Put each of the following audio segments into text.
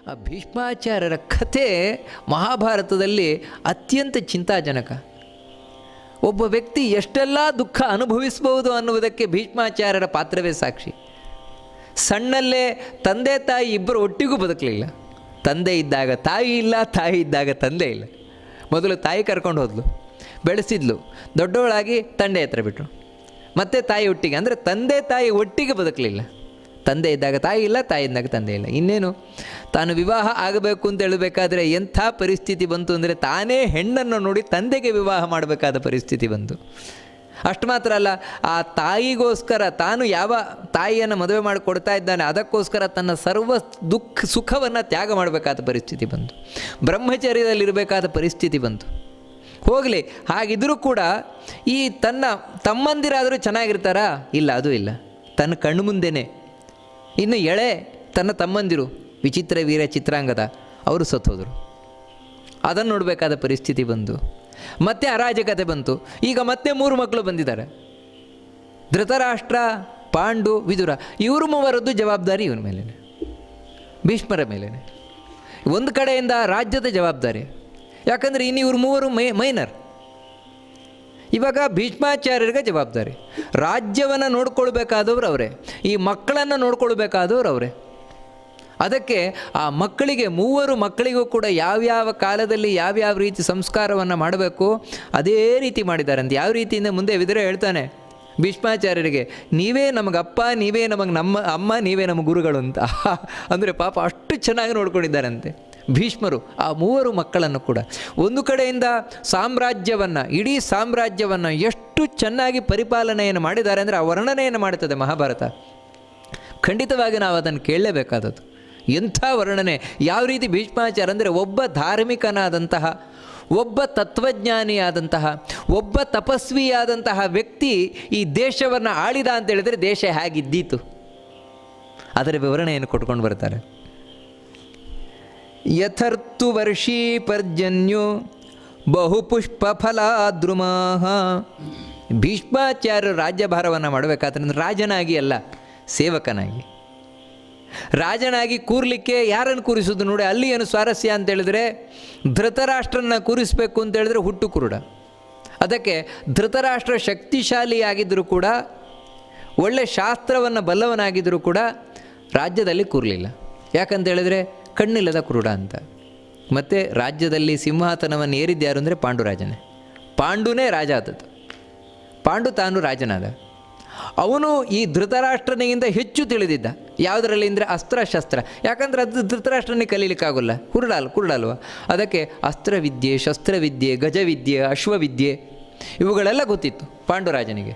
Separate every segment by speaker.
Speaker 1: ಆ ಭೀಷ್ಮಾಚಾರ್ಯರ ಕಥೆ ಮಹಾಭಾರತದಲ್ಲಿ ಅತ್ಯಂತ ಚಿಂತಾಜನಕ. ಒಬ್ಬ ವ್ಯಕ್ತಿ ಎಷ್ಟೆಲ್ಲ ದುಃಖ ಅನುಭವಿಸಬಹುದು ಅನ್ನುವುದಕ್ಕೆ ಭೀಷ್ಮಾಚಾರ್ಯರ ಪಾತ್ರವೇ ಸಾಕ್ಷಿ. ಸಣ್ಣಲ್ಲೇ ತಂದೆ ತಾಯಿ ಇಬ್ಬರು ಒಟ್ಟಿಗೂ ಬದುಕಲಿಲ್ಲ. ತಂದೆ ಇದ್ದಾಗ ತಾಯಿ ಇಲ್ಲ, ತಾಯಿ ಇದ್ದಾಗ ತಂದೆ ಇಲ್ಲ. ಮೊದಲು ತಾಯಿ ಕರ್ಕೊಂಡು ಹೋದ್ಲು, ಬೆಳೆಸಿದ್ಲು, ದೊಡ್ಡವಳಾಗಿ ತಂದೆ ಹತ್ರ ಬಿಟ್ಟರು. ಮತ್ತೆ ತಾಯಿ ಒಟ್ಟಿಗೆ, ಅಂದರೆ ತಂದೆ ತಾಯಿ ಒಟ್ಟಿಗೆ ಬದುಕಲಿಲ್ಲ. ತಂದೆ ಇದ್ದಾಗ ತಾಯಿ ಇಲ್ಲ, ತಾಯಿ ಇದ್ದಾಗ ತಂದೆ ಇಲ್ಲ. ಇನ್ನೇನು ತಾನು ವಿವಾಹ ಆಗಬೇಕು ಅಂತ ಹೇಳಬೇಕಾದ್ರೆ ಎಂಥ ಪರಿಸ್ಥಿತಿ ಬಂತು ಅಂದರೆ ತಾನೇ ಹೆಣ್ಣನ್ನು ನೋಡಿ ತಂದೆಗೆ ವಿವಾಹ ಮಾಡಬೇಕಾದ ಪರಿಸ್ಥಿತಿ ಬಂತು. ಅಷ್ಟು ಮಾತ್ರ ಅಲ್ಲ, ಆ ತಾಯಿಗೋಸ್ಕರ ತಾನು ಯಾವ ತಾಯಿಯನ್ನು ಮದುವೆ ಮಾಡಿ ಕೊಡ್ತಾ ಇದ್ದಾನೆ ಅದಕ್ಕೋಸ್ಕರ ತನ್ನ ಸರ್ವ ಸುಖವನ್ನು ತ್ಯಾಗ ಮಾಡಬೇಕಾದ ಪರಿಸ್ಥಿತಿ ಬಂತು. ಬ್ರಹ್ಮಚರ್ಯದಲ್ಲಿರಬೇಕಾದ ಪರಿಸ್ಥಿತಿ ಬಂತು. ಹೋಗಲಿ, ಹಾಗಿದ್ರೂ ಕೂಡ ಈ ತನ್ನ ತಮ್ಮಂದಿರಾದರೂ ಚೆನ್ನಾಗಿರ್ತಾರಾ? ಇಲ್ಲ, ಅದು ಇಲ್ಲ. ತನ್ನ ಕಣ್ಣು ಮುಂದೆನೇ ಇನ್ನು ಎಳೆ ತನ್ನ ತಮ್ಮಂದಿರು ವಿಚಿತ್ರ ವೀರ ಚಿತ್ರಾಂಗದ ಅವರು ಸತ್ತೋದರು. ಅದನ್ನು ನೋಡಬೇಕಾದ ಪರಿಸ್ಥಿತಿ ಬಂತು. ಮತ್ತೆ ಅರಾಜಕತೆ ಬಂತು. ಈಗ ಮತ್ತೆ 3 ಮಕ್ಕಳು ಬಂದಿದ್ದಾರೆ. ಧೃತರಾಷ್ಟ್ರ, ಪಾಂಡು, ವಿದುರ, ಇವರು ಮೂವರದ್ದು ಜವಾಬ್ದಾರಿ ಇವನ ಮೇಲೇ, ಭೀಷ್ಮರ ಮೇಲೇ. ಒಂದು ಕಡೆಯಿಂದ ರಾಜ್ಯದ ಜವಾಬ್ದಾರಿ, ಯಾಕಂದರೆ ಇನ್ನು ಇವರು ಮೂವರು ಮೈನರ್. ಇವಾಗ ಭೀಷ್ಮಾಚಾರ್ಯರಿಗೆ ಜವಾಬ್ದಾರಿ. ರಾಜ್ಯವನ್ನು ನೋಡ್ಕೊಳ್ಬೇಕಾದವರು ಅವರೇ, ಈ ಮಕ್ಕಳನ್ನು ನೋಡ್ಕೊಳ್ಬೇಕಾದವರು ಅವರೇ. ಅದಕ್ಕೆ ಆ ಮಕ್ಕಳಿಗೆ, 3 ಮಕ್ಕಳಿಗೂ ಕೂಡ ಯಾವ್ಯಾವ ಕಾಲದಲ್ಲಿ ಯಾವ್ಯಾವ ರೀತಿ ಸಂಸ್ಕಾರವನ್ನು ಮಾಡಬೇಕು ಅದೇ ರೀತಿ ಮಾಡಿದ್ದಾರೆ ಅಂತ. ಯಾವ ರೀತಿಯಿಂದ ಮುಂದೆ ವಿದುರ ಹೇಳ್ತಾನೆ ಭೀಷ್ಮಾಚಾರ್ಯರಿಗೆ, ನೀವೇ ನಮಗಪ್ಪ, ನೀವೇ ನಮಗೆ ನಮ್ಮ ಅಮ್ಮ, ನೀವೇ ನಮ್ಮ ಗುರುಗಳು ಅಂತ. ಅಂದರೆ ಪಾಪ ಅಷ್ಟು ಚೆನ್ನಾಗಿ ನೋಡ್ಕೊಂಡಿದ್ದಾರಂತೆ ಭೀಷ್ಮರು ಆ 3 ಮಕ್ಕಳನ್ನು ಕೂಡ. ಒಂದು ಕಡೆಯಿಂದ ಸಾಮ್ರಾಜ್ಯವನ್ನು, ಇಡೀ ಸಾಮ್ರಾಜ್ಯವನ್ನು ಎಷ್ಟು ಚೆನ್ನಾಗಿ ಪರಿಪಾಲನೆಯನ್ನು ಮಾಡಿದ್ದಾರೆ ಅಂದರೆ ಆ ವರ್ಣನೆಯನ್ನು ಮಾಡುತ್ತದೆ ಮಹಾಭಾರತ. ಖಂಡಿತವಾಗಿ ನಾವು ಅದನ್ನು ಕೇಳಲೇಬೇಕಾದದ್ದು. ಎಂಥ ವರ್ಣನೆ! ಯಾವ ರೀತಿ ಭೀಷ್ಮಾಚಾರ್ಯ ಅಂದರೆ ಒಬ್ಬ ಧಾರ್ಮಿಕನಾದಂತಹ, ಒಬ್ಬ ತತ್ವಜ್ಞಾನಿಯಾದಂತಹ, ಒಬ್ಬ ತಪಸ್ವಿಯಾದಂತಹ ವ್ಯಕ್ತಿ ಈ ದೇಶವನ್ನು ಆಳಿದ ಅಂತೇಳಿದರೆ ದೇಶ ಹೇಗಿದ್ದೀತು ಅದರ ವಿವರಣೆಯನ್ನು ಕೊಟ್ಕೊಂಡು ಬರ್ತಾರೆ. ಯಥರ್ತು ವರ್ಷೀ ಪರ್ಜನ್ಯೋ ಬಹುಪುಷ್ಪ ಫಲಾದ್ರುಮಾಹ. ಭೀಷ್ಮಾಚಾರ್ಯರು ರಾಜ್ಯಭಾರವನ್ನು ಮಾಡಬೇಕಾದ್ರೆ ರಾಜನಾಗಿ ಅಲ್ಲ, ಸೇವಕನಾಗಿ. ರಾಜನಾಗಿ ಕೂರ್ಲಿಕ್ಕೆ ಯಾರನ್ನು ಕೂರಿಸೋದು ನೋಡಿ, ಅಲ್ಲಿ ಏನು ಸ್ವಾರಸ್ಯ ಅಂತೇಳಿದರೆ ಧೃತರಾಷ್ಟ್ರನ್ನ ಕೂರಿಸಬೇಕು ಅಂತೇಳಿದ್ರೆ ಹುಟ್ಟು ಕುರುಡ. ಅದಕ್ಕೆ ಧೃತರಾಷ್ಟ್ರ ಶಕ್ತಿಶಾಲಿಯಾಗಿದ್ದರೂ ಕೂಡ, ಒಳ್ಳೆ ಶಾಸ್ತ್ರವನ್ನು ಬಲ್ಲವನಾಗಿದ್ದರೂ ಕೂಡ ರಾಜ್ಯದಲ್ಲಿ ಕೂರಲಿಲ್ಲ. ಯಾಕಂತೇಳಿದರೆ ಕಣ್ಣಿಲ್ಲದ ಕುರುಡ ಅಂತ. ಮತ್ತು ರಾಜ್ಯದಲ್ಲಿ ಸಿಂಹಾಸನವನ್ನು ಏರಿದ್ಯಾರು ಅಂದರೆ ಪಾಂಡುರಾಜನೇ. ಪಾಂಡುನೇ ರಾಜ ಆದದ್ದು. ಪಾಂಡು ತಾನು ರಾಜನಾದ. ಅವನು ಈ ಧೃತರಾಷ್ಟ್ರನಿಗಿಂತ ಹೆಚ್ಚು ತಿಳಿದಿದ್ದ. ಯಾವುದರಲ್ಲಿ ಅಂದರೆ ಅಸ್ತ್ರಶಸ್ತ್ರ. ಯಾಕಂದರೆ ಅದು ಧೃತರಾಷ್ಟ್ರನಿಗೆ ಕಲೀಲಿಕ್ಕಾಗಲ್ಲ, ಕುರುಡಲ್ವ. ಅದಕ್ಕೆ ಅಸ್ತ್ರವಿದ್ಯೆ, ಶಸ್ತ್ರವಿದ್ಯೆ, ಗಜವಿದ್ಯೆ, ಅಶ್ವವಿದ್ಯೆ ಇವುಗಳೆಲ್ಲ ಗೊತ್ತಿತ್ತು ಪಾಂಡುರಾಜನಿಗೆ.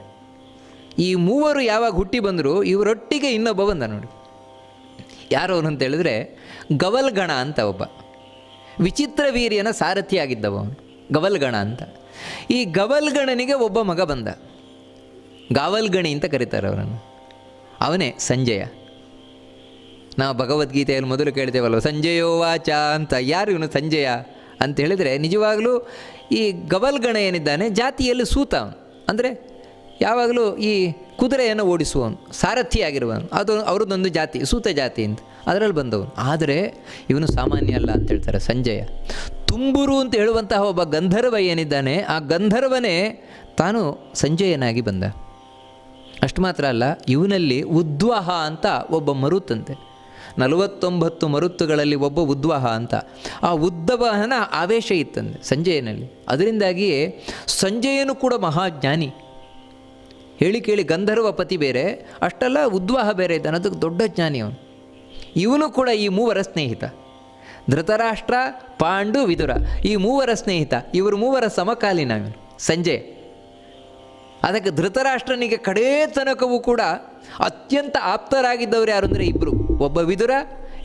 Speaker 1: ಈ 3 ಯಾವಾಗ ಹುಟ್ಟಿ ಬಂದರು, ಇವರೊಟ್ಟಿಗೆ ಇನ್ನೊಬ್ಬ ಬಂದ ನೋಡಿ. ಯಾರು ಅವನು ಅಂತೇಳಿದ್ರೆ ಗವಲ್ಗಣ ಅಂತ ಒಬ್ಬ ವಿಚಿತ್ರ ವೀರ್ಯನ ಸಾರಥಿಯಾಗಿದ್ದವ ಅವನು, ಗವಲ್ಗಣ ಅಂತ. ಈ ಗವಲ್ಗಣನಿಗೆ ಒಬ್ಬ ಮಗ ಬಂದ, ಗಾವಲ್ಗಣಿ ಅಂತ ಕರೀತಾರೆ ಅವರನ್ನು. ಅವನೇ ಸಂಜಯ. ನಾವು ಭಗವದ್ಗೀತೆಯಲ್ಲಿ ಮೊದಲು ಕೇಳ್ತೇವಲ್ವ, ಸಂಜಯೋ ವಾಚ ಅಂತ. ಯಾರು ಇವನು ಸಂಜಯ ಅಂತ ಹೇಳಿದರೆ, ನಿಜವಾಗಲೂ ಈ ಗವಲ್ಗಣ ಏನಿದ್ದಾನೆ ಜಾತಿಯಲ್ಲಿ ಸೂತ ಅವನು. ಅಂದರೆ ಯಾವಾಗಲೂ ಈ ಕುದುರೆಯನ್ನು ಓಡಿಸುವವನು, ಸಾರಥಿಯಾಗಿರುವವನು. ಅದು ಅವ್ರದ್ದೊಂದು ಜಾತಿ, ಸೂತ ಜಾತಿ ಅಂತ, ಅದರಲ್ಲಿ ಬಂದವನು. ಆದರೆ ಇವನು ಸಾಮಾನ್ಯ ಅಲ್ಲ ಅಂತ ಹೇಳ್ತಾರೆ ಸಂಜಯ. ತುಂಬುರು ಅಂತ ಹೇಳುವಂತಹ ಒಬ್ಬ ಗಂಧರ್ವ ಏನಿದ್ದಾನೆ, ಆ ಗಂಧರ್ವನೇ ತಾನು ಸಂಜಯನಾಗಿ ಬಂದ. ಅಷ್ಟು ಮಾತ್ರ ಅಲ್ಲ, ಇವನಲ್ಲಿ ಉದ್ವಾಹ ಅಂತ ಒಬ್ಬ ಮರುತ್ತಂತೆ. 49 ಮರುತ್ತುಗಳಲ್ಲಿ ಒಬ್ಬ ಉದ್ವಾಹ ಅಂತ. ಆ ಉದ್ವಹನ ಆವೇಶ ಇತ್ತಂತೆ ಸಂಜಯನಲ್ಲಿ. ಅದರಿಂದಾಗಿಯೇ ಸಂಜಯನು ಕೂಡ ಮಹಾಜ್ಞಾನಿ. ಹೇಳಿ ಕೇಳಿ ಗಂಧರ್ವ ಪತಿ ಬೇರೆ, ಅಷ್ಟೆಲ್ಲ ಉದ್ವಾಹ ಬೇರೆ ಇದ್ದಾನೆ, ಅದಕ್ಕೆ ದೊಡ್ಡ ಜ್ಞಾನಿ ಅವನು. ಇವನು ಕೂಡ ಈ 3 ಸ್ನೇಹಿತ. ಧೃತರಾಷ್ಟ್ರ, ಪಾಂಡು, ವಿದುರ, ಈ 3 ಸ್ನೇಹಿತ. ಇವರು 3 ಸಮಕಾಲೀನ ಇವನು ಸಂಜಯ. ಅದಕ್ಕೆ ಧೃತರಾಷ್ಟ್ರನಿಗೆ ಕಡೇ ತನಕವೂ ಕೂಡ ಅತ್ಯಂತ ಆಪ್ತರಾಗಿದ್ದವರು ಯಾರು ಅಂದರೆ ಇಬ್ಬರು, ಒಬ್ಬ ವಿದುರ,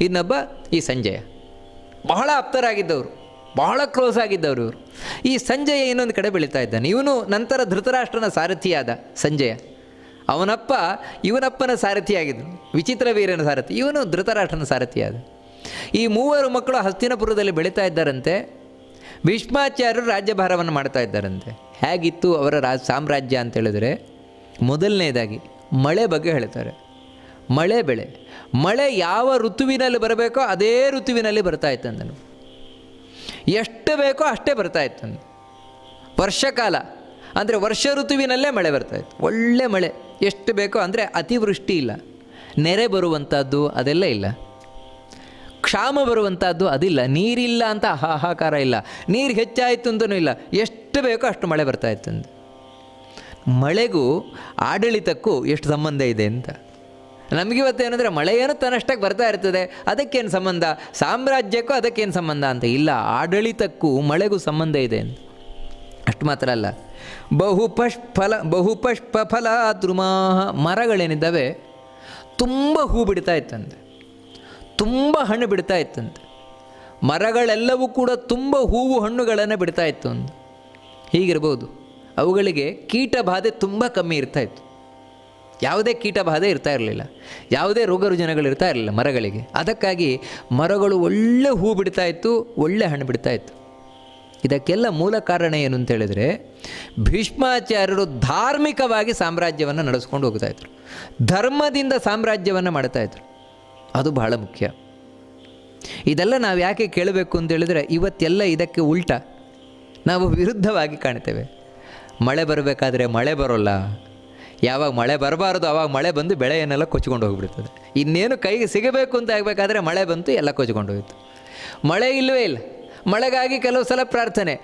Speaker 1: ಇನ್ನೊಬ್ಬ ಈ ಸಂಜಯ. ಬಹಳ ಆಪ್ತರಾಗಿದ್ದವರು, ಬಹಳ ಕ್ಲೋಸ್ ಆಗಿದ್ದವರು ಇವರು. ಈ ಸಂಜಯ ಇನ್ನೊಂದು ಕಡೆ ಬೆಳೀತಾ ಇದ್ದಾನೆ. ಇವನು ನಂತರ ಧೃತರಾಷ್ಟ್ರನ ಸಾರಥಿಯಾದ ಸಂಜಯ. ಅವನಪ್ಪ ಇವನಪ್ಪನ ಸಾರಥಿಯಾಗಿದ್ದರು, ವಿಚಿತ್ರ ವೀರನ ಸಾರಥಿ. ಇವನು ಧೃತರಾಷ್ಟ್ರನ ಸಾರಥಿಯಾದ. ಈ 3 ಮಕ್ಕಳು ಹಸ್ತಿನಪುರದಲ್ಲಿ ಬೆಳೀತಾ ಇದ್ದಾರಂತೆ. ಭೀಷ್ಮಾಚಾರ್ಯರು ರಾಜ್ಯಭಾರವನ್ನು ಮಾಡ್ತಾ ಇದ್ದಾರಂತೆ. ಹೇಗಿತ್ತು ಅವರ ಸಾಮ್ರಾಜ್ಯ ಅಂತೇಳಿದರೆ, ಮೊದಲನೇದಾಗಿ ಮಳೆ ಬಗ್ಗೆ ಹೇಳ್ತಾರೆ. ಮಳೆ ಬೆಳೆ. ಮಳೆ ಯಾವ ಋತುವಿನಲ್ಲಿ ಬರಬೇಕೋ ಅದೇ ಋತುವಿನಲ್ಲಿ ಬರ್ತಾ ಇತ್ತಂದನು. ಎಷ್ಟು ಬೇಕೋ ಅಷ್ಟೇ ಬರ್ತಾ ಇತ್ತಂದು. ವರ್ಷಕಾಲ ಅಂದರೆ ವರ್ಷ ಋತುವಿನಲ್ಲೇ ಮಳೆ ಬರ್ತಾಯಿತ್ತು. ಒಳ್ಳೆ ಮಳೆ ಎಷ್ಟು ಬೇಕೋ, ಅಂದರೆ ಅತಿವೃಷ್ಟಿ ಇಲ್ಲ, ನೆರೆ ಬರುವಂಥದ್ದು ಅದೆಲ್ಲ ಇಲ್ಲ, ಕ್ಷಾಮ ಬರುವಂಥದ್ದು ಅದಿಲ್ಲ, ನೀರಿಲ್ಲ ಅಂತ ಹಾಹಾಕಾರ ಇಲ್ಲ, ನೀರು ಹೆಚ್ಚಾಯಿತು ಅಂತಲೂ ಇಲ್ಲ, ಎಷ್ಟು ಬೇಕೋ ಅಷ್ಟು ಮಳೆ ಬರ್ತಾಯಿತ್ತಂದು. ಮಳೆಗೂ ಆಡಳಿತಕ್ಕೂ ಎಷ್ಟು ಸಂಬಂಧ ಇದೆ ಅಂತ ನಮಗಿವತ್ತೇನೆಂದರೆ ಮಳೆ ಏನು ತನ್ನಷ್ಟಕ್ಕೆ ಬರ್ತಾ ಇರ್ತದೆ, ಅದಕ್ಕೇನು ಸಂಬಂಧ, ಸಾಮ್ರಾಜ್ಯಕ್ಕೂ ಅದಕ್ಕೇನು ಸಂಬಂಧ ಅಂತ ಇಲ್ಲ, ಆಡಳಿತಕ್ಕೂ ಮಳೆಗೂ ಸಂಬಂಧ ಇದೆ ಅಂತ. ಅಷ್ಟು ಮಾತ್ರ ಅಲ್ಲ, ಬಹುಪುಷ್ಪಫಲ ದ್ರುಮಾ, ಮರಗಳೇನಿದ್ದಾವೆ ತುಂಬ ಹೂ ಬಿಡ್ತಾ ಇತ್ತಂತೆ, ತುಂಬ ಹಣ್ಣು ಬಿಡ್ತಾ ಇತ್ತಂತೆ. ಮರಗಳೆಲ್ಲವೂ ಕೂಡ ತುಂಬ ಹೂವು ಹಣ್ಣುಗಳನ್ನು ಬಿಡ್ತಾ ಇತ್ತು ಅಂತ. ಹೀಗಿರ್ಬೋದು, ಅವುಗಳಿಗೆ ಕೀಟ ಬಾಧೆ ತುಂಬ ಕಮ್ಮಿ ಇರ್ತಾಯಿತ್ತು. ಯಾವುದೇ ಕೀಟ ಬಾಧೆ ಇರ್ತಾ ಇರಲಿಲ್ಲ, ಯಾವುದೇ ರೋಗ ರುಜಿನಗಳು ಇರ್ತಾ ಇರಲಿಲ್ಲ ಮರಗಳಿಗೆ. ಅದಕ್ಕಾಗಿ ಮರಗಳು ಒಳ್ಳೆ ಹೂ ಬಿಡ್ತಾಯಿತ್ತು, ಒಳ್ಳೆ ಹಣ್ಣು ಬಿಡ್ತಾಯಿತ್ತು. ಇದಕ್ಕೆಲ್ಲ ಮೂಲ ಕಾರಣ ಏನು ಅಂತೇಳಿದರೆ, ಭೀಷ್ಮಾಚಾರ್ಯರು ಧಾರ್ಮಿಕವಾಗಿ ಸಾಮ್ರಾಜ್ಯವನ್ನು ನಡೆಸ್ಕೊಂಡು ಹೋಗ್ತಾಯಿದ್ರು, ಧರ್ಮದಿಂದ ಸಾಮ್ರಾಜ್ಯವನ್ನು ಮಾಡ್ತಾಯಿದ್ರು. ಅದು ಬಹಳ ಮುಖ್ಯ. ಇದೆಲ್ಲ ನಾವು ಯಾಕೆ ಕೇಳಬೇಕು ಅಂತೇಳಿದರೆ, ಇವತ್ತೆಲ್ಲ ಇದಕ್ಕೆ ಉಲ್ಟ, ನಾವು ವಿರುದ್ಧವಾಗಿ ಕಾಣ್ತೇವೆ. ಮಳೆ ಬರಬೇಕಾದ್ರೆ ಮಳೆ ಬರೋಲ್ಲ, ಯಾವಾಗ ಮಳೆ ಬರಬಾರ್ದು ಆವಾಗ ಮಳೆ ಬಂದು ಬೆಳೆಯನ್ನೆಲ್ಲ ಕೊಚ್ಕೊಂಡು ಹೋಗಿಬಿಡ್ತದೆ. ಇನ್ನೇನು ಕೈಗೆ ಸಿಗಬೇಕು ಅಂತ ಆಗಬೇಕಾದ್ರೆ ಮಳೆ ಬಂತು, ಎಲ್ಲ ಕೊಚ್ಕೊಂಡು ಹೋಯಿತು. ಮಳೆ ಇಲ್ಲವೇ ಇಲ್ಲ, ಮಳೆಗಾಗಿ ಕೆಲವು ಸಲ ಪ್ರಾರ್ಥನೆ,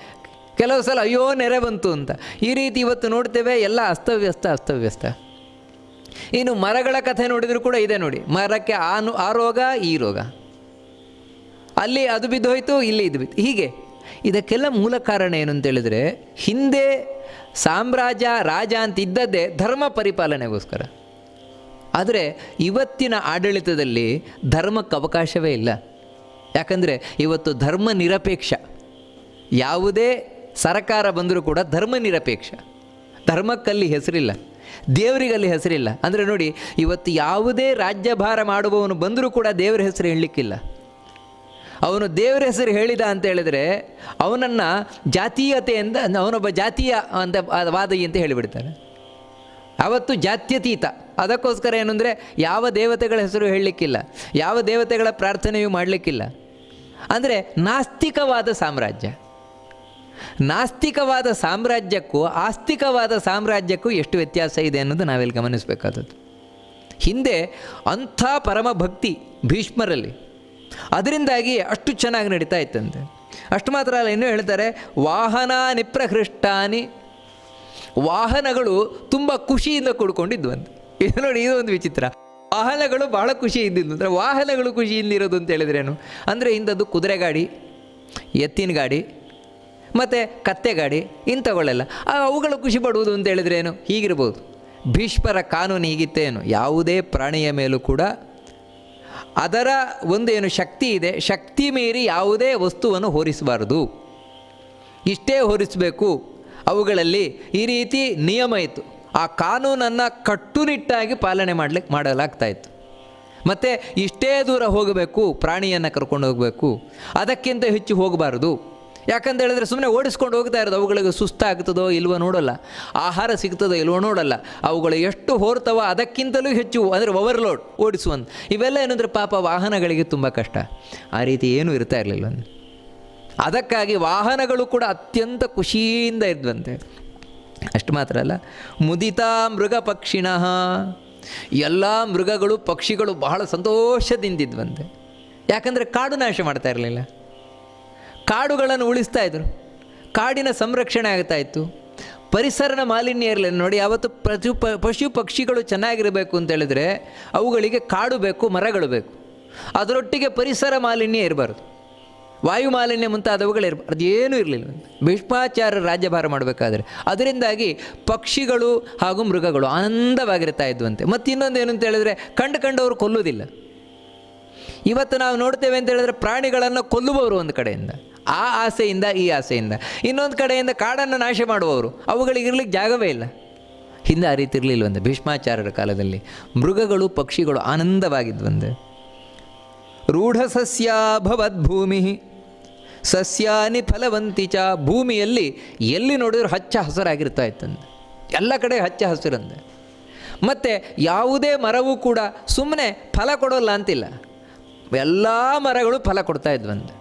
Speaker 1: ಕೆಲವು ಸಲ ಅಯ್ಯೋ ನೆರೆ ಬಂತು ಅಂತ. ಈ ರೀತಿ ಇವತ್ತು ನೋಡ್ತೇವೆ, ಎಲ್ಲ ಅಸ್ತವ್ಯಸ್ತ. ಇನ್ನು ಮರಗಳ ಕಥೆ ನೋಡಿದರೂ ಕೂಡ ಇದೆ ನೋಡಿ, ಮರಕ್ಕೆ ಆ ರೋಗ ಈ ರೋಗ, ಅಲ್ಲಿ ಅದು ಬಿದ್ದೋಯ್ತು, ಇಲ್ಲಿ ಇದು ಬಿತ್ತು, ಹೀಗೆ. ಇದಕ್ಕೆಲ್ಲ ಮೂಲ ಕಾರಣ ಏನು ಅಂತೇಳಿದರೆ, ಹಿಂದೆ ಸಾಮ್ರಾಜ್ಯ ರಾಜ ಅಂತ ಇದ್ದದ್ದೇ ಧರ್ಮ ಪರಿಪಾಲನೆಗೋಸ್ಕರ. ಆದರೆ ಇವತ್ತಿನ ಆಡಳಿತದಲ್ಲಿ ಧರ್ಮಕ್ಕೆ ಅವಕಾಶವೇ ಇಲ್ಲ. ಯಾಕಂದರೆ ಇವತ್ತು ಧರ್ಮ ನಿರಪೇಕ್ಷ, ಯಾವುದೇ ಸರ್ಕಾರ ಬಂದರೂ ಕೂಡ ಧರ್ಮ ನಿರಪೇಕ್ಷ, ಧರ್ಮಕ್ಕಲ್ಲಿ ಹೆಸರಿಲ್ಲ, ದೇವರಿಗಲ್ಲಿ ಹೆಸರಿಲ್ಲ. ಅಂದರೆ ನೋಡಿ, ಇವತ್ತು ಯಾವುದೇ ರಾಜ್ಯಭಾರ ಮಾಡುವವನು ಬಂದರೂ ಕೂಡ ದೇವರ ಹೆಸರು ಹೇಳಲಿಕ್ಕಿಲ್ಲ. ಅವನು ದೇವರ ಹೆಸರು ಹೇಳಿದ ಅಂತ ಹೇಳಿದರೆ ಅವನನ್ನು ಜಾತೀಯತೆಯಿಂದ, ಅವನೊಬ್ಬ ಜಾತೀಯ ಅಂತ ವಾದಿ ಅಂತ ಹೇಳಿಬಿಡ್ತಾನೆ. ಅವತ್ತು ಜಾತ್ಯತೀತ. ಅದಕ್ಕೋಸ್ಕರ ಏನು ಅಂದರೆ, ಯಾವ ದೇವತೆಗಳ ಹೆಸರು ಹೇಳಲಿಕ್ಕಿಲ್ಲ, ಯಾವ ದೇವತೆಗಳ ಪ್ರಾರ್ಥನೆಯೂ ಮಾಡಲಿಕ್ಕಿಲ್ಲ. ಅಂದರೆ ನಾಸ್ತಿಕವಾದ ಸಾಮ್ರಾಜ್ಯ. ನಾಸ್ತಿಕವಾದ ಸಾಮ್ರಾಜ್ಯಕ್ಕೂ ಆಸ್ತಿಕವಾದ ಸಾಮ್ರಾಜ್ಯಕ್ಕೂ ಎಷ್ಟು ವ್ಯತ್ಯಾಸ ಇದೆ ಅನ್ನೋದು ನಾವಿಲ್ಲಿ ಗಮನಿಸಬೇಕಾದದ್ದು. ಹಿಂದೆ ಅಂಥ ಪರಮ ಭಕ್ತಿ ಭೀಷ್ಮರಲ್ಲಿ, ಅದರಿಂದಾಗಿ ಅಷ್ಟು ಚೆನ್ನಾಗಿ ನಡೀತಾ ಇತ್ತಂತೆ. ಅಷ್ಟು ಮಾತ್ರ ಅಲ್ಲ, ಇನ್ನೂ ಹೇಳ್ತಾರೆ, ವಾಹನ ನಿಪ್ರಹೃಷ್ಟಾನಿ, ವಾಹನಗಳು ತುಂಬ ಖುಷಿಯಿಂದ ಕೂಡ್ಕೊಂಡಿದ್ವಂತೆ. ಇದು ನೋಡಿ, ಇದು ಒಂದು ವಿಚಿತ್ರ. ವಾಹನಗಳು ಬಹಳ ಖುಷಿ ಇದ್ದಿದ್ದು. ಅಂದರೆ ವಾಹನಗಳು ಖುಷಿಯಿಂದ ಇರೋದು ಅಂತ ಹೇಳಿದ್ರೇನು ಅಂದರೆ, ಇಂಥದ್ದು ಕುದುರೆ ಗಾಡಿ, ಎತ್ತಿನ ಗಾಡಿ ಮತ್ತು ಕತ್ತೆ ಗಾಡಿ, ಇಂಥವುಗಳೆಲ್ಲ ಅವುಗಳು ಖುಷಿ ಪಡುವುದು ಅಂತ ಹೇಳಿದ್ರೇನು, ಹೀಗಿರ್ಬೋದು. ಭೀಷ್ಮರ ಕಾನೂನು ಹೀಗಿತ್ತೇನು, ಯಾವುದೇ ಪ್ರಾಣಿಯ ಮೇಲೂ ಕೂಡ ಅದರ ಒಂದೇನು ಶಕ್ತಿ ಇದೆ, ಶಕ್ತಿ ಮೀರಿ ಯಾವುದೇ ವಸ್ತುವನ್ನು ಹೊರಿಸಬಾರದು, ಇಷ್ಟೇ ಹೊರಿಸಬೇಕು. ಅವುಗಳಲ್ಲಿ ಈ ರೀತಿ ನಿಯಮ ಇತ್ತು. ಆ ಕಾನೂನನ್ನು ಕಟ್ಟುನಿಟ್ಟಾಗಿ ಪಾಲನೆ ಮಾಡಲಾಗ್ತಾಯಿತ್ತು. ಮತ್ತು ಇಷ್ಟೇ ದೂರ ಹೋಗಬೇಕು, ಪ್ರಾಣಿಯನ್ನು ಕರ್ಕೊಂಡು ಹೋಗಬೇಕು, ಅದಕ್ಕಿಂತ ಹೆಚ್ಚು ಹೋಗಬಾರ್ದು. ಯಾಕಂತ ಹೇಳಿದ್ರೆ ಸುಮ್ಮನೆ ಓಡಿಸ್ಕೊಂಡು ಹೋಗ್ತಾ ಇರೋದು, ಅವುಗಳಿಗೆ ಸುಸ್ತಾಗ್ತದೋ ಇಲ್ವೋ ನೋಡೋಲ್ಲ, ಆಹಾರ ಸಿಗ್ತದೋ ಇಲ್ವೋ ನೋಡೋಲ್ಲ, ಅವುಗಳು ಎಷ್ಟು ಹೋರ್ತವೋ ಅದಕ್ಕಿಂತಲೂ ಹೆಚ್ಚು, ಅಂದರೆ ಓವರ್ಲೋಡ್ ಓಡಿಸುವಂತ. ಇವೆಲ್ಲ ಏನಂದರೆ ಪಾಪ ವಾಹನಗಳಿಗೆ ತುಂಬ ಕಷ್ಟ. ಆ ರೀತಿ ಏನೂ ಇರ್ತಾ ಇರಲಿಲ್ಲ. ಅದಕ್ಕಾಗಿ ವಾಹನಗಳು ಕೂಡ ಅತ್ಯಂತ ಖುಷಿಯಿಂದ ಇದ್ವಂತೆ. ಅಷ್ಟು ಮಾತ್ರ ಅಲ್ಲ, ಮುದಿತಾ ಮೃಗ ಪಕ್ಷಿಣಃ, ಎಲ್ಲ ಮೃಗಗಳು ಪಕ್ಷಿಗಳು ಬಹಳ ಸಂತೋಷದಿಂದಿದ್ವಂತೆ. ಯಾಕಂದರೆ ಕಾಡು ನಾಶ ಮಾಡ್ತಾ ಇರಲಿಲ್ಲ, ಕಾಡುಗಳನ್ನು ಉಳಿಸ್ತಾ ಇದ್ರು, ಕಾಡಿನ ಸಂರಕ್ಷಣೆ ಆಗ್ತಾಯಿತ್ತು, ಪರಿಸರದ ಮಾಲಿನ್ಯ ಇರಲಿಲ್ಲ. ನೋಡಿ, ಯಾವತ್ತು ಪಶು ಪಕ್ಷಿಗಳು ಚೆನ್ನಾಗಿರಬೇಕು ಅಂತೇಳಿದರೆ ಅವುಗಳಿಗೆ ಕಾಡು ಬೇಕು, ಮರಗಳು ಬೇಕು, ಅದರೊಟ್ಟಿಗೆ ಪರಿಸರ ಮಾಲಿನ್ಯ ಇರಬಾರ್ದು, ವಾಯು ಮಾಲಿನ್ಯ ಮುಂತಾದವುಗಳಿರಬಾರ್ದು. ಅದೇನೂ ಇರಲಿಲ್ಲ ಭೀಷ್ಮಾಚಾರ್ಯ ರಾಜ್ಯಭಾರ ಮಾಡಬೇಕಾದ್ರೆ. ಅದರಿಂದಾಗಿ ಪಕ್ಷಿಗಳು ಹಾಗೂ ಮೃಗಗಳು ಆನಂದವಾಗಿರ್ತಾ ಇದ್ವಂತೆ. ಮತ್ತು ಇನ್ನೊಂದು ಏನು ಅಂತ ಹೇಳಿದ್ರೆ, ಕಂಡವರು ಕೊಲ್ಲುವುದಿಲ್ಲ. ಇವತ್ತು ನಾವು ನೋಡ್ತೇವೆ ಅಂತ ಹೇಳಿದ್ರೆ ಪ್ರಾಣಿಗಳನ್ನು ಕೊಲ್ಲುವವರು ಒಂದು ಕಡೆಯಿಂದ, ಆ ಆಸೆಯಿಂದ ಈ ಆಸೆಯಿಂದ, ಇನ್ನೊಂದು ಕಡೆಯಿಂದ ಕಾಡನ್ನು ನಾಶ ಮಾಡುವವರು, ಅವುಗಳಿಗೆ ಇರಲಿಕ್ಕೆ ಜಾಗವೇ ಇಲ್ಲ. ಹಿಂದೆ ಆ ರೀತಿ ಇರಲಿಲ್ಲವಂತೆ ಭೀಷ್ಮಾಚಾರ್ಯರ ಕಾಲದಲ್ಲಿ. ಮೃಗಗಳು ಪಕ್ಷಿಗಳು ಆನಂದವಾಗಿದ್ವಂತೆ. ರೂಢಸಸ್ಯಾಭವದ್ಭೂಮಿ ಸಸ್ಯಾನಿ ಫಲವಂತಿ ಚ, ಭೂಮಿಯಲ್ಲಿ ಎಲ್ಲಿ ನೋಡಿದ್ರು ಹಚ್ಚ ಹಸಿರಾಗಿರ್ತಾ ಇತ್ತಂತೆ, ಎಲ್ಲ ಕಡೆ ಹಚ್ಚ ಹಸಿರಂತೆ. ಮತ್ತು ಯಾವುದೇ ಮರವೂ ಕೂಡ ಸುಮ್ಮನೆ ಫಲ ಕೊಡೋಲ್ಲ ಅಂತಿಲ್ಲ, ಎಲ್ಲ ಮರಗಳು ಫಲ ಕೊಡ್ತಾ ಇದ್ವಂತೆ.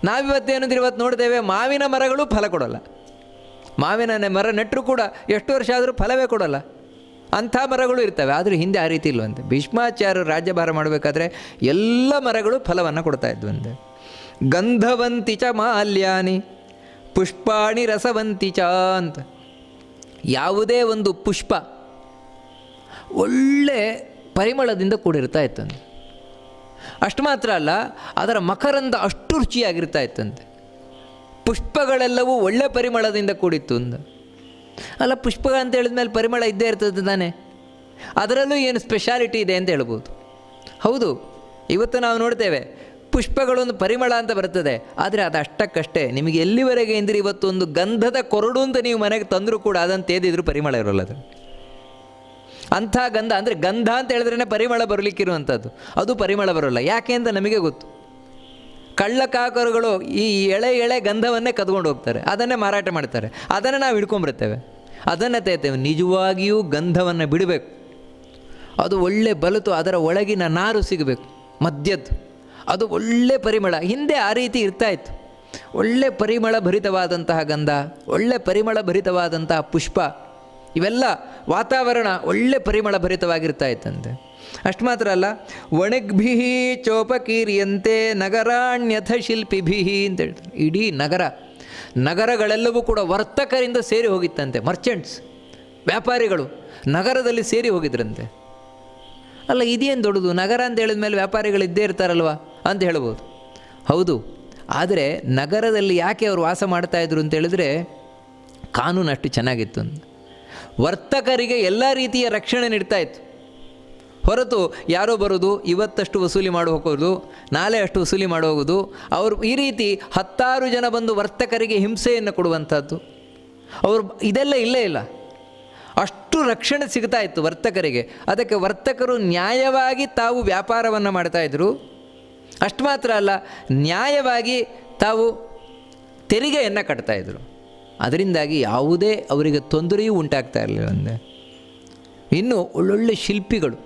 Speaker 1: ನಾವಿವತ್ತೇನಿದ್ರೆ ಇವತ್ತು ನೋಡ್ತೇವೆ ಮಾವಿನ ಮರಗಳು ಫಲ ಕೊಡೋಲ್ಲ. ಮಾವಿನ ಮರ ನೆಟ್ಟರೂ ಕೂಡ ಎಷ್ಟು ವರ್ಷ ಆದರೂ ಫಲವೇ ಕೊಡೋಲ್ಲ, ಅಂಥ ಮರಗಳು ಇರ್ತವೆ. ಆದರೆ ಹಿಂದೆ ಆ ರೀತಿ ಇಲ್ವಂತೆ. ಭೀಷ್ಮಾಚಾರ್ಯರು ರಾಜ್ಯಭಾರ ಮಾಡಬೇಕಾದ್ರೆ ಎಲ್ಲ ಮರಗಳು ಫಲವನ್ನು ಕೊಡ್ತಾ ಇದ್ವಂತೆ. ಗಂಧವಂತಿ ಚ ಮಾಲ್ಯಾನಿ ಪುಷ್ಪಾಣಿ ರಸವಂತಿ ಚ ಅಂತ. ಯಾವುದೇ ಒಂದು ಪುಷ್ಪ ಒಳ್ಳೆ ಪರಿಮಳದಿಂದ ಕೂಡಿರ್ತಾ ಇತ್ತಂತೆ. ಅಷ್ಟು ಮಾತ್ರ ಅಲ್ಲ, ಅದರ ಮಕರಂದ ಅಷ್ಟು ರುಚಿಯಾಗಿರ್ತಾ ಇತ್ತಂತೆ. ಪುಷ್ಪಗಳೆಲ್ಲವೂ ಒಳ್ಳೆ ಪರಿಮಳದಿಂದ ಕೂಡಿತ್ತು ಅಂದ. ಅಲ್ಲ, ಪುಷ್ಪ ಅಂತ ಹೇಳಿದ್ಮೇಲೆ ಪರಿಮಳ ಇದ್ದೇ ಇರ್ತದೆ ತಾನೆ, ಅದರಲ್ಲೂ ಏನು ಸ್ಪೆಷಾಲಿಟಿ ಇದೆ ಅಂತ ಹೇಳ್ಬೋದು. ಹೌದು, ಇವತ್ತು ನಾವು ನೋಡ್ತೇವೆ ಪುಷ್ಪಗಳೊಂದು ಪರಿಮಳ ಅಂತ ಬರ್ತದೆ, ಆದರೆ ಅದು ಅಷ್ಟಕ್ಕಷ್ಟೇ. ನಿಮಗೆ ಎಲ್ಲಿವರೆಗೆ ಅಂದರೆ ಇವತ್ತೊಂದು ಗಂಧದ ಕೊರಡು ಅಂತ ನೀವು ಮನೆಗೆ ತಂದರೂ ಕೂಡ ಅದನ್ನು ತೇದಿದ್ರು ಪರಿಮಳ ಇರೋಲ್ಲ. ಅದು ಅಂಥ ಗಂಧ, ಅಂದರೆ ಗಂಧ ಅಂತ ಹೇಳಿದ್ರೇ ಪರಿಮಳ ಬರಲಿಕ್ಕಿರುವಂಥದ್ದು, ಅದು ಪರಿಮಳ ಬರೋಲ್ಲ. ಯಾಕೆ ಅಂತ ನಮಗೆ ಗೊತ್ತು. ಕಳ್ಳಕಾಕರುಗಳು ಈ ಎಳೆ ಎಳೆ ಗಂಧವನ್ನೇ ಕದ್ಕೊಂಡು ಹೋಗ್ತಾರೆ, ಅದನ್ನೇ ಮಾರಾಟ ಮಾಡ್ತಾರೆ, ಅದನ್ನು ನಾವು ಹಿಡ್ಕೊಂಬರ್ತೇವೆ, ಅದನ್ನು ತೇತೇವೆ. ನಿಜವಾಗಿಯೂ ಗಂಧವನ್ನು ಬಿಡಬೇಕು, ಅದು ಒಳ್ಳೆ ಬಲತು, ಅದರ ಒಳಗಿನ ನಾರು ಸಿಗಬೇಕು, ಮದ್ಯದ್ದು, ಅದು ಒಳ್ಳೆ ಪರಿಮಳ. ಹಿಂದೆ ಆ ರೀತಿ ಇರ್ತಾಯಿತ್ತು. ಒಳ್ಳೆ ಪರಿಮಳ ಭರಿತವಾದಂತಹ ಗಂಧ, ಒಳ್ಳೆ ಪರಿಮಳ ಭರಿತವಾದಂತಹ ಪುಷ್ಪ, ಇವೆಲ್ಲ ವಾತಾವರಣ ಒಳ್ಳೆ ಪರಿಮಳ ಭರಿತವಾಗಿರ್ತಾ ಇತ್ತಂತೆ. ಅಷ್ಟು ಮಾತ್ರ ಅಲ್ಲ, ಒಣಗ್ಭಿ ಚೋಪಕೀರಿಯಂತೆ ನಗರಾಣ್ಯಥ ಶಿಲ್ಪಿಭಿ ಅಂತ ಹೇಳ್ತಾರೆ. ಇಡೀ ನಗರಗಳೆಲ್ಲವೂ ಕೂಡ ವರ್ತಕರಿಂದ ಸೇರಿ ಹೋಗಿತ್ತಂತೆ. ಮರ್ಚೆಂಟ್ಸ್, ವ್ಯಾಪಾರಿಗಳು ನಗರದಲ್ಲಿ ಸೇರಿ ಹೋಗಿದ್ರಂತೆ. ಅಲ್ಲ, ಇದೇನು ದೊಡ್ಡದು, ನಗರ ಅಂತ ಹೇಳಿದ ಮೇಲೆ ವ್ಯಾಪಾರಿಗಳು ಇದ್ದೇ ಇರ್ತಾರಲ್ವ ಅಂತ ಹೇಳ್ಬೋದು. ಹೌದು, ಆದರೆ ನಗರದಲ್ಲಿ ಯಾಕೆ ಅವರು ವಾಸ ಮಾಡ್ತಾಯಿದ್ರು ಅಂತ ಹೇಳಿದ್ರೆ ಕಾನೂನು ಅಷ್ಟು ಚೆನ್ನಾಗಿತ್ತು. ವರ್ತಕರಿಗೆ ಎಲ್ಲ ರೀತಿಯ ರಕ್ಷಣೆ ನೀಡ್ತಾ ಇತ್ತು. ಹೊರತು ಯಾರೋ ಬರೋದು, ಇವತ್ತಷ್ಟು ವಸೂಲಿ ಮಾಡಿ ಹೋಗೋದು, ನಾಳೆ ಅಷ್ಟು ವಸೂಲಿ ಮಾಡಿ ಹೋಗೋದು, ಅವರು ಈ ರೀತಿ 10 ಜನ ಬಂದು ವರ್ತಕರಿಗೆ ಹಿಂಸೆಯನ್ನು ಕೊಡುವಂಥದ್ದು, ಅವರು ಇದೆಲ್ಲ ಇಲ್ಲೇ ಇಲ್ಲ. ಅಷ್ಟು ರಕ್ಷಣೆ ಸಿಗ್ತಾ ಇತ್ತು ವರ್ತಕರಿಗೆ. ಅದಕ್ಕೆ ವರ್ತಕರು ನ್ಯಾಯವಾಗಿ ತಾವು ವ್ಯಾಪಾರವನ್ನು ಮಾಡ್ತಾಯಿದ್ರು. ಅಷ್ಟು ಮಾತ್ರ ಅಲ್ಲ, ನ್ಯಾಯವಾಗಿ ತಾವು ತೆರಿಗೆಯನ್ನು ಕಟ್ತಾಯಿದ್ರು. ಅದರಿಂದಾಗಿ ಯಾವುದೇ ಅವರಿಗೆ ತೊಂದರೆಯೂ ಉಂಟಾಗ್ತಾ ಇರಲಿಲ್ಲ. ಅಂದರೆ ಇನ್ನು ಒಳ್ಳೊಳ್ಳೆ ಶಿಲ್ಪಿಗಳು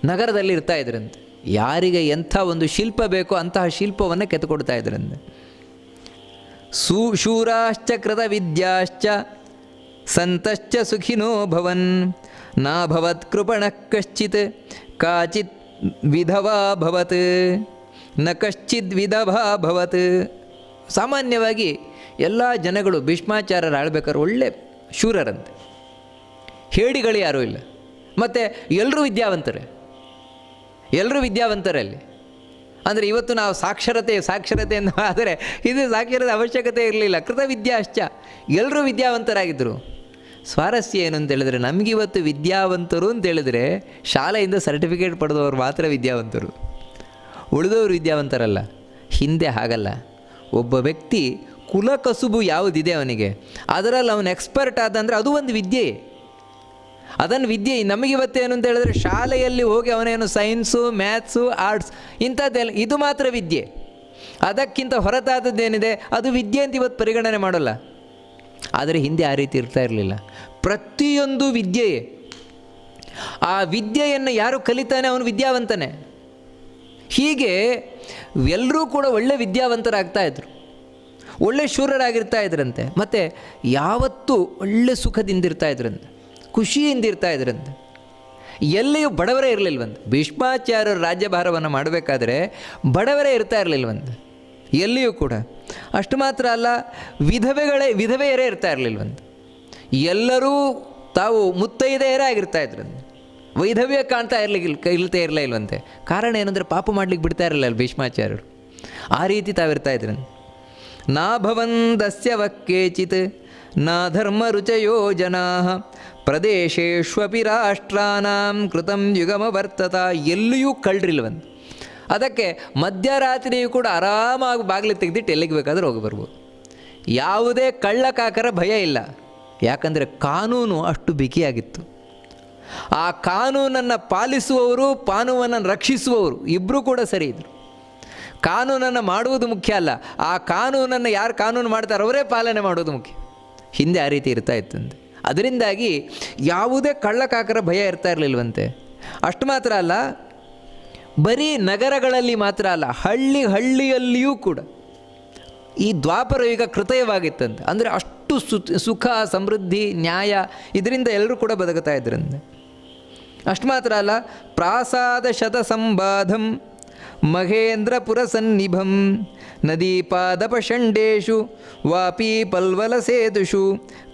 Speaker 1: ನಗರದಲ್ಲಿ ಇರ್ತಾ ಇದ್ರಂತೆ. ಯಾರಿಗೆ ಎಂಥ ಒಂದು ಶಿಲ್ಪ ಬೇಕೋ ಅಂತಹ ಶಿಲ್ಪವನ್ನು ಕೆತ್ತುಕೊಡ್ತಾ ಇದ್ರಂತೆ. ಶೂರಾಶ್ಚ ಕೃತ ವಿದ್ಯಾಶ್ಚ ಸಂತಶ್ಚ ಸುಖಿನೋ ಭವನ್ ನಾಭವತ್ ಕೃಪಣ ಕಶ್ಚಿತ್ ಕಾಚಿತ್ ವಿಧವಾ ಭವತ್ ನ ಕಶ್ಚಿತ್ ವಿಧವಾ ಭವತ್. ಸಾಮಾನ್ಯವಾಗಿ ಎಲ್ಲ ಜನಗಳು ಭೀಷ್ಮಾಚಾರ್ಯರು ಆಳ್ಬೇಕಾದ್ರೆ ಒಳ್ಳೆ ಶೂರರಂತೆ, ಹೇಡಿಗಳು ಯಾರೂ ಇಲ್ಲ. ಮತ್ತು ಎಲ್ಲರೂ ವಿದ್ಯಾವಂತರಲ್ಲಿ. ಅಂದರೆ ಇವತ್ತು ನಾವು ಸಾಕ್ಷರತೆ ಎಂದು ಆದರೆ ಇದು ಸಾಕ್ಷರತೆ ಅವಶ್ಯಕತೆ ಇರಲಿಲ್ಲ. ಕೃತ ವಿದ್ಯಾಶ್ಚ, ಎಲ್ಲರೂ ವಿದ್ಯಾವಂತರಾಗಿದ್ದರು. ಸ್ವಾರಸ್ಯ ಏನು ಅಂತೇಳಿದ್ರೆ, ನಮಗಿವತ್ತು ವಿದ್ಯಾವಂತರು ಅಂತೇಳಿದ್ರೆ ಶಾಲೆಯಿಂದ ಸರ್ಟಿಫಿಕೇಟ್ ಪಡೆದವರು ಮಾತ್ರ ವಿದ್ಯಾವಂತರು, ಉಳಿದವರು ವಿದ್ಯಾವಂತರಲ್ಲ. ಹಿಂದೆ ಹಾಗಲ್ಲ. ಒಬ್ಬ ವ್ಯಕ್ತಿ ಕುಲ ಕಸುಬು ಯಾವುದಿದೆ ಅವನಿಗೆ, ಅದರಲ್ಲಿ ಅವನು ಎಕ್ಸ್ಪರ್ಟ್ ಆದಂದರೆ ಅದು ಒಂದು ವಿದ್ಯೆ. ಅದನ್ನು ವಿದ್ಯೆ ನಮಗಿವತ್ತೇನು ಅಂತ ಹೇಳಿದ್ರೆ ಶಾಲೆಯಲ್ಲಿ ಹೋಗಿ ಅವನೇನು ಸೈನ್ಸು, ಮ್ಯಾಥ್ಸು, ಆರ್ಟ್ಸ್ ಇಂಥದ್ದೆಲ್ಲ ಇದು ಮಾತ್ರ ವಿದ್ಯೆ. ಅದಕ್ಕಿಂತ ಹೊರತಾದದ್ದೇನಿದೆ ಅದು ವಿದ್ಯೆ ಅಂತ ಇವತ್ತು ಪರಿಗಣನೆ ಮಾಡೋಲ್ಲ. ಆದರೆ ಹಿಂದೆ ಆ ರೀತಿ ಇರ್ತಾ ಇರಲಿಲ್ಲ. ಪ್ರತಿಯೊಂದು ವಿದ್ಯೆಯೇ, ಆ ವಿದ್ಯೆಯನ್ನು ಯಾರು ಕಲಿತಾನೆ ಅವನು ವಿದ್ಯಾವಂತನೇ. ಹೀಗೆ ಎಲ್ಲರೂ ಕೂಡ ಒಳ್ಳೆ ವಿದ್ಯಾವಂತರಾಗ್ತಾಯಿದ್ರು, ಒಳ್ಳೆ ಶೂರರಾಗಿರ್ತಾ ಇದ್ರಂತೆ. ಮತ್ತು ಯಾವತ್ತೂ ಒಳ್ಳೆ ಸುಖದಿಂದಿರ್ತಾ ಇದ್ರಂತೆ, ಖುಷಿಯಿಂದಿರ್ತಾ ಇದ್ರಂತೆ. ಎಲ್ಲಿಯೂ ಬಡವರೇ ಇರಲಿಲ್ವಂತೆ. ಭೀಷ್ಮಾಚಾರ್ಯರು ರಾಜ್ಯಭಾರವನ್ನು ಮಾಡಬೇಕಾದ್ರೆ ಬಡವರೇ ಇರ್ತಾ ಇರಲಿಲ್ವಂತೆ ಎಲ್ಲಿಯೂ ಕೂಡ. ಅಷ್ಟು ಮಾತ್ರ ಅಲ್ಲ, ವಿಧವೆಯರೇ ಇರ್ತಾ ಇರಲಿಲ್ವಂತೆ. ಎಲ್ಲರೂ ತಾವು ಮುತ್ತೈದೆಯರೇ ಆಗಿರ್ತಾ ಇದ್ರಂತೆ. ವೈಧವ್ಯ ಕಾಣ್ತಾ ಇರ್ಲೇ ಇಲ್ವಂತೆ. ಕಾರಣ ಏನಂದರೆ ಪಾಪ ಮಾಡಲಿಕ್ಕೆ ಬಿಡ್ತಾ ಇರಲಿಲ್ಲ ಭೀಷ್ಮಾಚಾರ್ಯರು. ಆ ರೀತಿ ತಾವಿರ್ತಾ ಇದ್ರಂತೆ. ನಾ ಭವಂದಸ್ಯ ವಕ್ಕೇಚಿತ್ ನ ಧರ್ಮ ರುಚಯೋ ಜನಾ ಪ್ರದೇಶೇಷ್ವಪಿ ರಾಷ್ಟ್ರಾನಾಂ ಕೃತಂ ಯುಗಮ ವರ್ತತ. ಎಲ್ಲಿಯೂ ಕಳ್ಳರಿಲ್ವಂತೆ. ಅದಕ್ಕೆ ಮಧ್ಯರಾತ್ರಿಯೂ ಕೂಡ ಆರಾಮಾಗಿ ಬಾಗಿಲು ತೆಗೆದಿಟ್ಟು ಎಲ್ಲಿಗೆ ಬೇಕಾದರೂ ಹೋಗಿ ಬರ್ಬೋದು. ಯಾವುದೇ ಕಳ್ಳಕಾಕರ ಭಯ ಇಲ್ಲ. ಯಾಕಂದರೆ ಕಾನೂನು ಅಷ್ಟು ಬಿಗಿಯಾಗಿತ್ತು. ಆ ಕಾನೂನನ್ನು ಪಾಲಿಸುವವರು, ಕಾನೂನನ್ನು ರಕ್ಷಿಸುವವರು ಇಬ್ಬರೂ ಕೂಡ ಸರಿ ಇದ್ದರು. ಕಾನೂನನ್ನು ಮಾಡುವುದು ಮುಖ್ಯ ಅಲ್ಲ, ಆ ಕಾನೂನನ್ನು ಯಾರು ಕಾನೂನು ಮಾಡ್ತಾರೆ ಅವರೇ ಪಾಲನೆ ಮಾಡೋದು ಮುಖ್ಯ. ಹಿಂದೆ ಆ ರೀತಿ ಇರ್ತಾ ಇತ್ತಂತೆ. ಅದರಿಂದಾಗಿ ಯಾವುದೇ ಕಳ್ಳಕಾಕರ ಭಯ ಇರ್ತಾ ಇರಲಿಲ್ವಂತೆ. ಅಷ್ಟು ಮಾತ್ರ ಅಲ್ಲ, ಬರೀ ನಗರಗಳಲ್ಲಿ ಮಾತ್ರ ಅಲ್ಲ, ಹಳ್ಳಿಯಲ್ಲಿಯೂ ಕೂಡ ಈ ದ್ವಾಪರ ಯುಗ ಕೃತಯವಾಗಿತ್ತಂತೆ. ಅಂದರೆ ಅಷ್ಟು ಸುಖ, ಸಮೃದ್ಧಿ, ನ್ಯಾಯ ಇದರಿಂದ ಎಲ್ಲರೂ ಕೂಡ ಬದುಕ್ತಾ ಇದ್ರಂತೆ. ಅಷ್ಟು ಮಾತ್ರ ಅಲ್ಲ, ಪ್ರಾಸಾದ ಶತ ಸಂಬಾಧಂ ಮಹೇಂದ್ರಪುರ ಸನ್ನಿಭಂ ನದೀಪಾದಪಷಂಡೇಶು ವಾಪಿ ಪಲ್ವಲ ಸೇತುಷು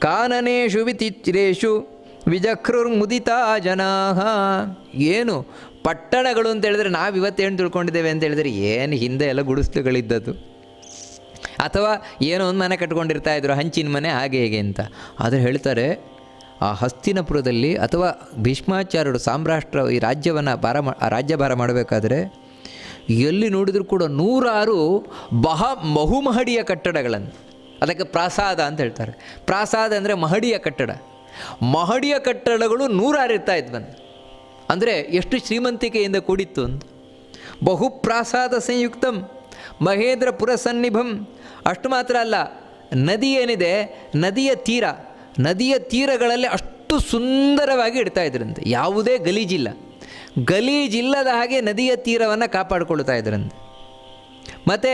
Speaker 1: ಕಾನನೇಶು ವಿಚಿಚ್ರೇಶು ವಿಜಕ್ರುರ್ಮುದಿತಾ ಜನಾಃ. ಏನು ಪಟ್ಟಣಗಳು ಅಂತ ಹೇಳಿದ್ರೆ ನಾವಿವತ್ತೇನು ತಿಳ್ಕೊಂಡಿದ್ದೇವೆ ಅಂತ ಹೇಳಿದ್ರೆ ಏನು ಹಿಂದೆ ಎಲ್ಲ ಗುಡಿಸ್ಲುಗಳಿದ್ದದ್ದು, ಅಥವಾ ಏನೋ ಒಂದು ಮನೆ ಕಟ್ಕೊಂಡಿರ್ತಾ ಇದ್ರು, ಹಂಚಿನ ಮನೆ ಹಾಗೆ ಹೇಗೆ ಅಂತ. ಆದರೆ ಹೇಳ್ತಾರೆ ಆ ಹಸ್ತಿನಪುರದಲ್ಲಿ ಅಥವಾ ಭೀಷ್ಮಾಚಾರ್ಯರು ಸಾಮ್ರಾಷ್ಟ್ರ ಈ ರಾಜ್ಯಭಾರ ಮಾಡಬೇಕಾದ್ರೆ ಎಲ್ಲಿ ನೋಡಿದರೂ ಕೂಡ 106 ಬಹುಮಹಡಿಯ ಕಟ್ಟಡಗಳನ್ನು, ಅದಕ್ಕೆ ಪ್ರಾಸಾದ ಅಂತ ಹೇಳ್ತಾರೆ. ಪ್ರಾಸಾದ ಅಂದರೆ ಮಹಡಿಯ ಕಟ್ಟಡ. ಮಹಡಿಯ ಕಟ್ಟಡಗಳು 106 ಇರ್ತಾ ಇದ್ವಂತೆ. ಅಂದರೆ ಎಷ್ಟು ಶ್ರೀಮಂತಿಕೆಯಿಂದ ಕೂಡಿತ್ತು ಅಂತ. ಬಹುಪ್ರಾಸಾದ ಸಂಯುಕ್ತಂ ಮಹೇಂದ್ರಪುರ ಸನ್ನಿಭಂ. ಅಷ್ಟು ಮಾತ್ರ ಅಲ್ಲ, ನದಿ ಏನಿದೆ, ನದಿಯ ತೀರಗಳಲ್ಲಿ ಅಷ್ಟು ಸುಂದರವಾಗಿ ಇಡ್ತಾ ಇದ್ರಂತೆ. ಯಾವುದೇ ಗಲೀಜಿಲ್ಲದ ಹಾಗೆ ನದಿಯ ತೀರವನ್ನು ಕಾಪಾಡಿಕೊಳ್ತಾ ಇದ್ರಂತೆ. ಮತ್ತು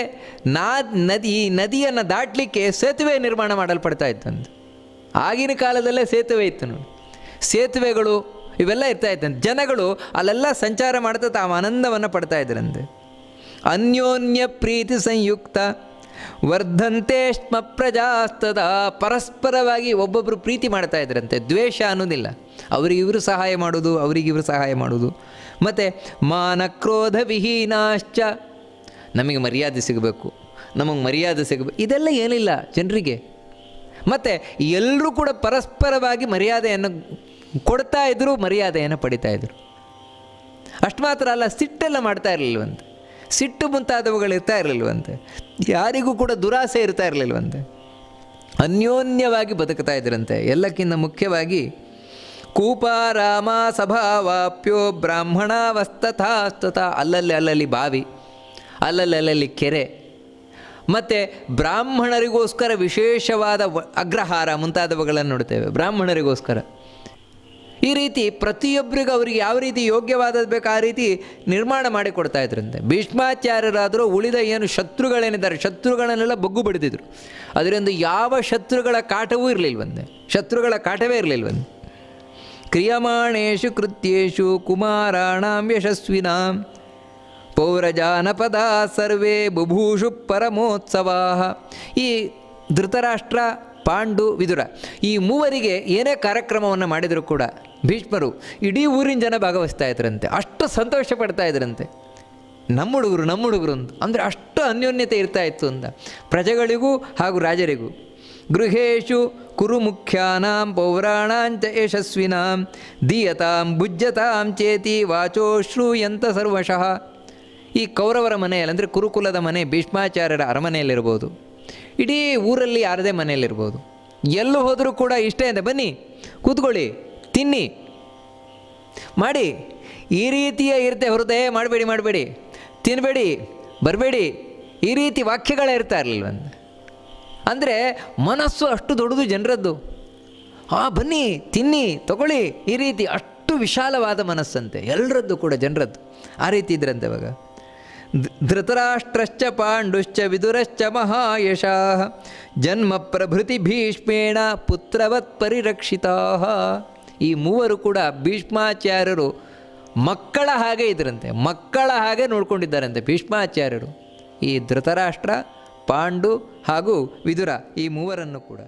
Speaker 1: ನದಿಯನ್ನು ದಾಟಲಿಕ್ಕೆ ಸೇತುವೆ ನಿರ್ಮಾಣ ಮಾಡಲ್ಪಡ್ತಾ ಇತ್ತಂತೆ. ಆಗಿನ ಕಾಲದಲ್ಲೇ ಸೇತುವೆ ಇತ್ತು ನೋಡಿ, ಸೇತುವೆಗಳು ಇವೆಲ್ಲ ಇರ್ತಾ ಇತ್ತಂತೆ. ಜನಗಳು ಅಲ್ಲೆಲ್ಲ ಸಂಚಾರ ಮಾಡ್ತಾ ತಾವು ಆನಂದವನ್ನು ಪಡ್ತಾ ಇದ್ರಂತೆ. ಅನ್ಯೋನ್ಯ ಪ್ರೀತಿ ಸಂಯುಕ್ತ ವರ್ಧಂತೆ ಸ್ಮ ಪ್ರಜಾಸ್ತದ. ಪರಸ್ಪರವಾಗಿ ಒಬ್ಬೊಬ್ಬರು ಪ್ರೀತಿ ಮಾಡ್ತಾ ಇದ್ರಂತೆ, ದ್ವೇಷ ಅನ್ನೋದಿಲ್ಲ. ಅವರಿಗಿವರು ಸಹಾಯ ಮಾಡೋದು. ಮತ್ತು ಮಾನಕ್ರೋಧ ವಿಹೀನಾಶ್ಚ, ನಮಗೆ ಮರ್ಯಾದೆ ಸಿಗಬೇಕು, ಇದೆಲ್ಲ ಏನಿಲ್ಲ ಜನರಿಗೆ. ಮತ್ತು ಎಲ್ಲರೂ ಕೂಡ ಪರಸ್ಪರವಾಗಿ ಮರ್ಯಾದೆಯನ್ನು ಕೊಡ್ತಾ ಇದ್ದರು, ಮರ್ಯಾದೆಯನ್ನು ಪಡಿತಾ ಇದ್ದರು. ಅಷ್ಟು ಮಾತ್ರ ಅಲ್ಲ, ಸಿಟ್ಟೆಲ್ಲ ಮಾಡ್ತಾ ಇರಲಿಲ್ವಂತೆ, ಸಿಟ್ಟು ಮುಂತಾದವುಗಳು ಇರ್ತಾ ಇರಲಿಲ್ವಂತೆ, ಯಾರಿಗೂ ಕೂಡ ದುರಾಸೆ ಇರ್ತಾ ಇರಲಿಲ್ವಂತೆ. ಅನ್ಯೋನ್ಯವಾಗಿ ಬದುಕ್ತಾ ಇದ್ರಂತೆ. ಎಲ್ಲಕ್ಕಿಂತ ಮುಖ್ಯವಾಗಿ ಕೂಪಾರಾಮ ಸಭಾವಾಪ್ಯೋ ಬ್ರಾಹ್ಮಣಾವಸ್ತಥಾಸ್ತಥ. ಅಲ್ಲಲ್ಲಿ ಬಾವಿ, ಅಲ್ಲಲ್ಲಿ ಕೆರೆ, ಮತ್ತು ಬ್ರಾಹ್ಮಣರಿಗೋಸ್ಕರ ವಿಶೇಷವಾದ ಅಗ್ರಹಾರ ಮುಂತಾದವುಗಳನ್ನು ನೋಡ್ತೇವೆ. ಬ್ರಾಹ್ಮಣರಿಗೋಸ್ಕರ ಈ ರೀತಿ ಪ್ರತಿಯೊಬ್ಬರಿಗೂ ಅವರಿಗೆ ಯಾವ ರೀತಿ ಯೋಗ್ಯವಾದದ್ದು ಬೇಕು ಆ ರೀತಿ ನಿರ್ಮಾಣ ಮಾಡಿಕೊಡ್ತಾ ಇದ್ರಂತೆ. ಭೀಷ್ಮಾಚಾರ್ಯರಾದರೂ ಉಳಿದ ಏನು ಶತ್ರುಗಳೇನಿದ್ದಾರೆ ಶತ್ರುಗಳನ್ನೆಲ್ಲ ಬಗ್ಗು ಬಡಿದಿದ್ರು. ಅದರಿಂದ ಯಾವ ಶತ್ರುಗಳ ಕಾಟವೇ ಇರಲಿಲ್ವಂತೆ. ಕ್ರಿಯಮಾಣೇಶು ಕೃತ್ಯೇಶು ಕುಮಾರಾಣಾಂ ಯಶಸ್ವಿನಾಂ ಪೌರಜಾನಪದ ಸರ್ವೇ ಬುಭೂಷು ಪರಮೋತ್ಸವಾ. ಈ ಧೃತರಾಷ್ಟ್ರ, ಪಾಂಡು, ವಿದುರ ಈ ಮೂವರಿಗೆ ಏನೇ ಕಾರ್ಯಕ್ರಮವನ್ನು ಮಾಡಿದರೂ ಕೂಡ ಭೀಷ್ಮರು ಇಡೀ ಊರಿನ ಜನ ಭಾಗವಹಿಸ್ತಾ ಇದ್ರಂತೆ. ಅಷ್ಟು ಸಂತೋಷ ಪಡ್ತಾ ಇದ್ರಂತೆ. ನಮ್ಮ ಹುಡುಗರು ಅಂತ ಅಂದರೆ ಅಷ್ಟು ಅನ್ಯೋನ್ಯತೆ ಇರ್ತಾ ಇತ್ತು ಅಂತ ಪ್ರಜೆಗಳಿಗೂ ಹಾಗೂ ರಾಜರಿಗೂ. ಗೃಹೇಶು ಕುರು ಮುಖ್ಯಾನಾಂ ಪೌರಾಣಾಂಚ ಯಶಸ್ವಿನಾಂ ದೀಯತಾಂ ಭುಜ್ಯತಾಂ ಚೇತಿ ವಾಚೋ ಶ್ರೂಯಂತ ಸರ್ವಶಃ. ಈ ಕೌರವರ ಮನೆಯಲ್ಲಿ ಅಂದರೆ ಕುರುಕುಲದ ಮನೆ ಭೀಷ್ಮಾಚಾರ್ಯರ ಅರಮನೆಯಲ್ಲಿರ್ಬೋದು, ಇಡೀ ಊರಲ್ಲಿ ಯಾರದೇ ಮನೆಯಲ್ಲಿರ್ಬೋದು, ಎಲ್ಲೂ ಹೋದರೂ ಕೂಡ ಇಷ್ಟೇ ಅಂತ, ಬನ್ನಿ ಕೂತ್ಕೊಳ್ಳಿ, ತಿನ್ನಿ ಮಾಡಿ, ಈ ರೀತಿಯ ಇರುತ್ತೆ ಹೊರತು ಮಾಡಬೇಡಿ, ತಿನ್ನಬೇಡಿ, ಬರಬೇಡಿ, ಈ ರೀತಿ ವಾಕ್ಯಗಳೇ ಇರ್ತಾ ಇರಲಿಲ್ವಂತ. ಅಂದರೆ ಮನಸ್ಸು ಅಷ್ಟು ದೊಡ್ಡದು ಜನರದ್ದು. ಬನ್ನಿ ತಿನ್ನಿ ತಗೊಳ್ಳಿ, ಈ ರೀತಿ ಅಷ್ಟು ವಿಶಾಲವಾದ ಮನಸ್ಸಂತೆ ಎಲ್ಲರದ್ದು ಕೂಡ ಜನರದ್ದು. ಆ ರೀತಿ ಇದ್ರಂತೆ ಅವಾಗ. ಧೃತರಾಷ್ಟ್ರಶ್ಚ ಪಾಂಡುಶ್ಚ ವಿದುರಶ್ಚ ಮಹಾಯಶಾಃ ಜನ್ಮ ಪ್ರಭೃತಿ ಭೀಷ್ಮೇಣ ಪುತ್ರವತ್ ಪರಿರಕ್ಷಿತಾ. ಈ ಮೂವರು ಕೂಡ ಭೀಷ್ಮಾಚಾರ್ಯರು ಮಕ್ಕಳ ಹಾಗೆ ಇದ್ರಂತೆ, ಮಕ್ಕಳ ಹಾಗೆ ನೋಡ್ಕೊಂಡಿದ್ದಾರಂತೆ ಭೀಷ್ಮಾಚಾರ್ಯರು. ಈ ಧೃತರಾಷ್ಟ್ರ, ಪಾಂಡು ಹಾಗೂ ವಿದುರ ಈ ಮೂವರನ್ನು ಕೂಡ